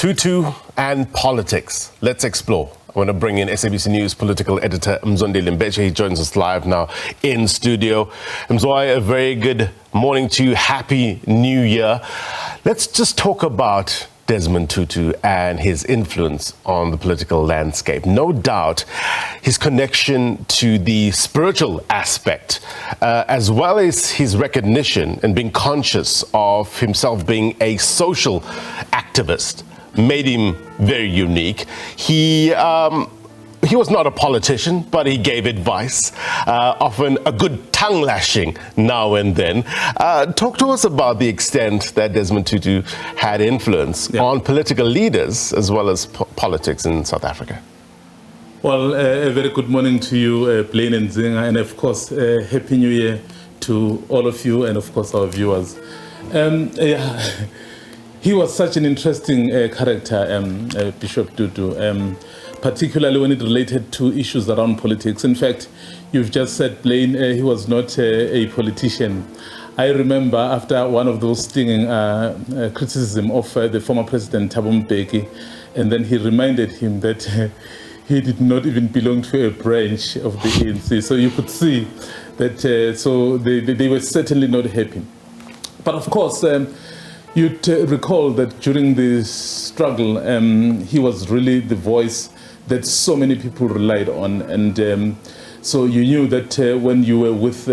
Tutu and politics. Let's explore. I want to bring in SABC News political editor Mzwandile Mbeje. He joins us live now in studio. Mzwai, a very good morning to you. Happy New Year. Let's just talk about Desmond Tutu and his influence on the political landscape. No doubt his connection to the spiritual aspect, as well as his recognition and being conscious of himself being a social activist, made him very unique. He was not a politician, but he gave advice, often a good tongue lashing now and then. Talk to us about the extent that Desmond Tutu had influence on political leaders as well as politics in South Africa. Well, a very good morning to you, Blaine and Zinga, and of course, Happy New Year to all of you and of course our viewers. He was such an interesting character, Bishop Tutu, particularly when it related to issues around politics. In fact, you've just said, Blaine, he was not a politician. I remember after one of those stinging criticism of the former president, Thabo Mbeki, and then he reminded him that he did not even belong to a branch of the ANC. So you could see that, so they were certainly not happy. But of course, you'd recall that during the struggle, he was really the voice that so many people relied on. And so you knew that when you were with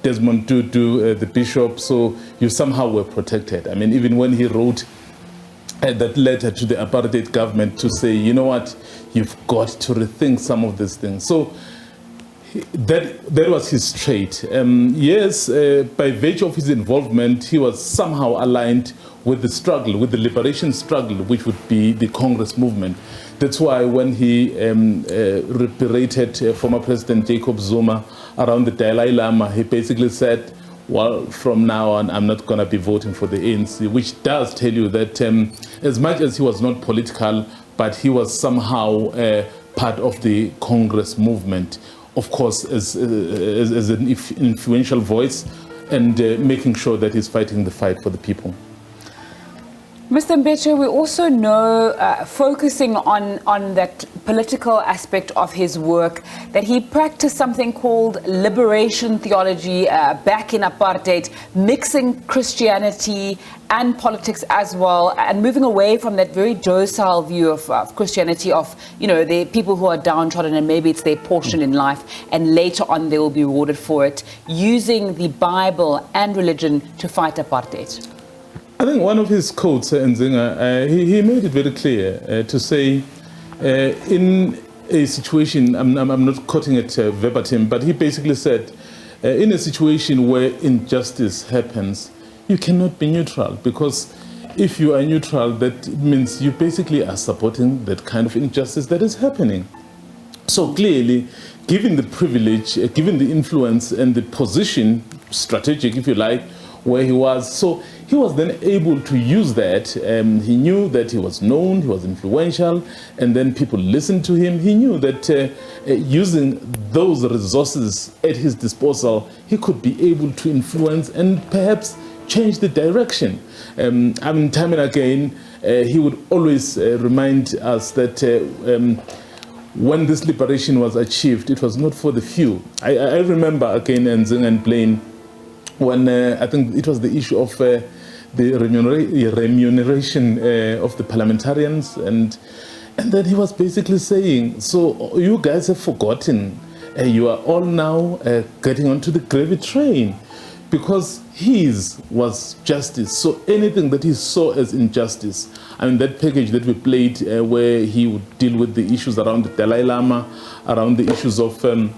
Desmond Tutu, the bishop, so you somehow were protected. I mean, even when he wrote that letter to the apartheid government to say, you know what, you've got to rethink some of these things. So that was his trait. Yes, by virtue of his involvement, he was somehow aligned with the struggle, with the liberation struggle, which would be the Congress movement. That's why when he berated former President Jacob Zuma around the Dalai Lama, he basically said, well, from now on, I'm not going to be voting for the ANC, which does tell you that as much as he was not political, but he was somehow part of the Congress movement. Of course, as an influential voice and making sure that he's fighting the fight for the people. Mr. Mbeje, we also know, focusing on that political aspect of his work, that he practiced something called liberation theology back in apartheid, mixing Christianity and politics as well, and moving away from that very docile view of Christianity, of, you know, the people who are downtrodden and maybe it's their portion in life and later on they will be rewarded for it, using the Bible and religion to fight apartheid. I think one of his quotes, Nzinga, he made it very clear to say, in a situation, I'm not quoting it verbatim, but he basically said, in a situation where injustice happens, you cannot be neutral, because if you are neutral, that means you basically are supporting that kind of injustice that is happening. So clearly, given the privilege, given the influence and the position, strategic if you like, where he was, so he was then able to use that. He knew that he was known, he was influential, and then people listened to him. He knew that using those resources at his disposal, he could be able to influence and perhaps change the direction. I mean, time and again, he would always remind us that when this liberation was achieved, it was not for the few. I remember again, and Blaine, when I think it was the issue of the remuneration of the parliamentarians, and then he was basically saying, so you guys have forgotten, you are all now getting onto the gravy train, because his was justice. So anything that he saw as injustice, I mean, that package that we played where he would deal with the issues around the Dalai Lama, around the issues of the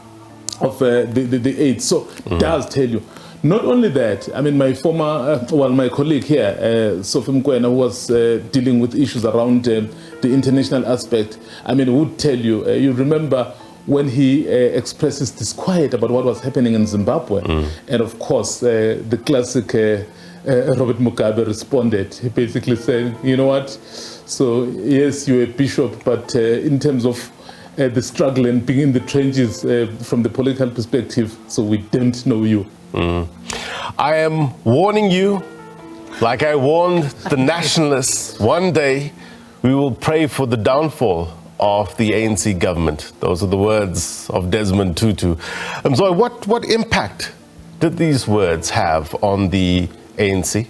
AIDS, so does tell you. Not only that, I mean, my former, my colleague here, Sophie Mkwena, who was dealing with issues around the international aspect, I mean, would tell you, you remember when he expresses disquiet about what was happening in Zimbabwe. And of course, the classic Robert Mugabe responded. He basically said, you know what, so yes, you're a bishop, but in terms of the struggle and being in the trenches from the political perspective, so we don't know you. I am warning you, like I warned the nationalists one day we will pray for the downfall of the ANC government. Those are the words of Desmond Tutu. So what impact did these words have on the ANC?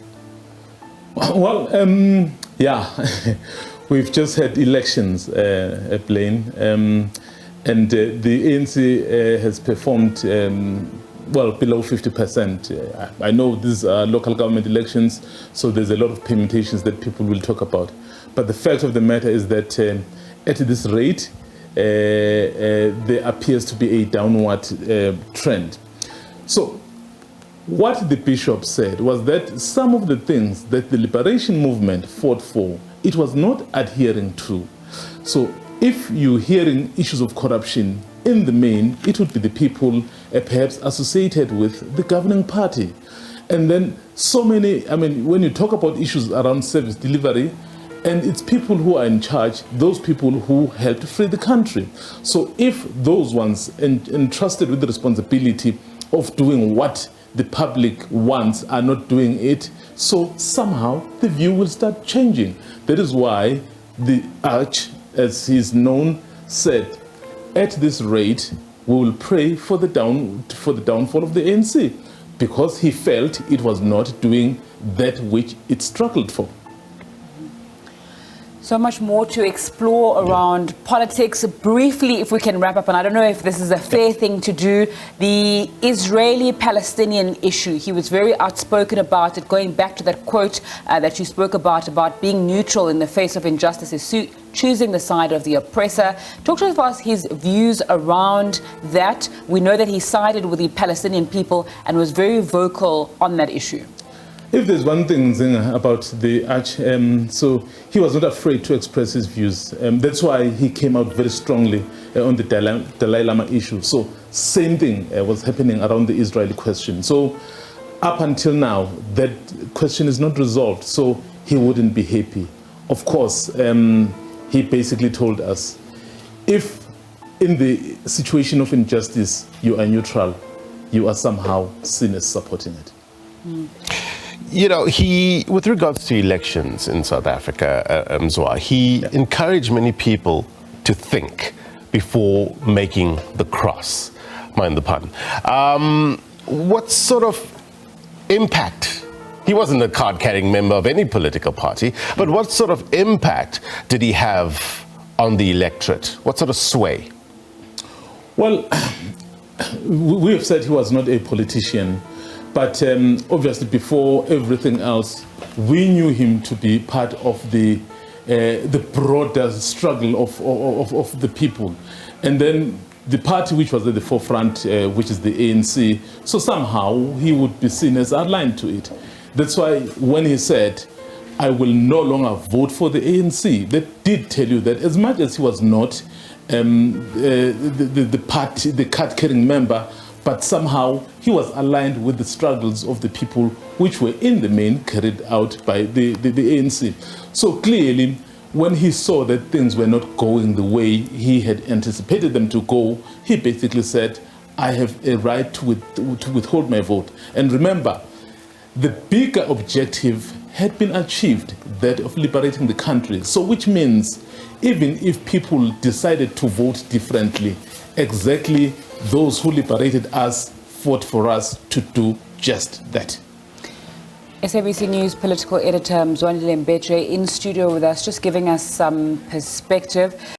Well, yeah, we've just had elections, Blaine, and the ANC has performed well below 50%. I know these are local government elections, so there's a lot of permutations that people will talk about. But the fact of the matter is that at this rate, there appears to be a downward trend. So what the bishop said was that some of the things that the liberation movement fought for, it was not adhering to. So if you're hearing issues of corruption, in the main, it would be the people perhaps associated with the governing party. And then so many, I mean, when you talk about issues around service delivery, and it's people who are in charge, those people who helped free the country. So if those ones entrusted with the responsibility of doing what the public wants are not doing it, so somehow the view will start changing. That is why the Arch, as he's known, said, at this rate, we will pray for the downfall of the ANC, because he felt it was not doing that which it struggled for. So much more to explore around politics. Briefly, if we can wrap up, and I don't know if this is a fair thing to do, the Israeli-Palestinian issue. He was very outspoken about it, going back to that quote that you spoke about being neutral in the face of injustice, is choosing the side of the oppressor. Talk to us about his views around that. We know that he sided with the Palestinian people and was very vocal on that issue. If there's one thing about the Arch, so he was not afraid to express his views. That's why he came out very strongly on the Dalai Lama issue. So same thing was happening around the Israeli question. So up until now, that question is not resolved. So he wouldn't be happy. Of course, he basically told us, if in the situation of injustice you are neutral, you are somehow seen as supporting it. You know, with regards to elections in South Africa, Mzwa, he encouraged many people to think before making the cross, mind the pun. What sort of impact? He wasn't a card-carrying member of any political party, but what sort of impact did he have on the electorate? What sort of sway? Well, we have said he was not a politician. But obviously, before everything else, we knew him to be part of the broader struggle of the people. And then the party which was at the forefront, which is the ANC, so somehow he would be seen as aligned to it. That's why when he said, I will no longer vote for the ANC, that did tell you that as much as he was not the party, the card-carrying member, but somehow he was aligned with the struggles of the people which were in the main carried out by the ANC. So clearly, when he saw that things were not going the way he had anticipated them to go, he basically said, I have a right to withhold my vote. And remember, the bigger objective had been achieved, that of liberating the country. So which means, even if people decided to vote differently, exactly those who liberated us fought for us to do just that. SABC News political editor Mzwandile Mbeje in studio with us, just giving us some perspective.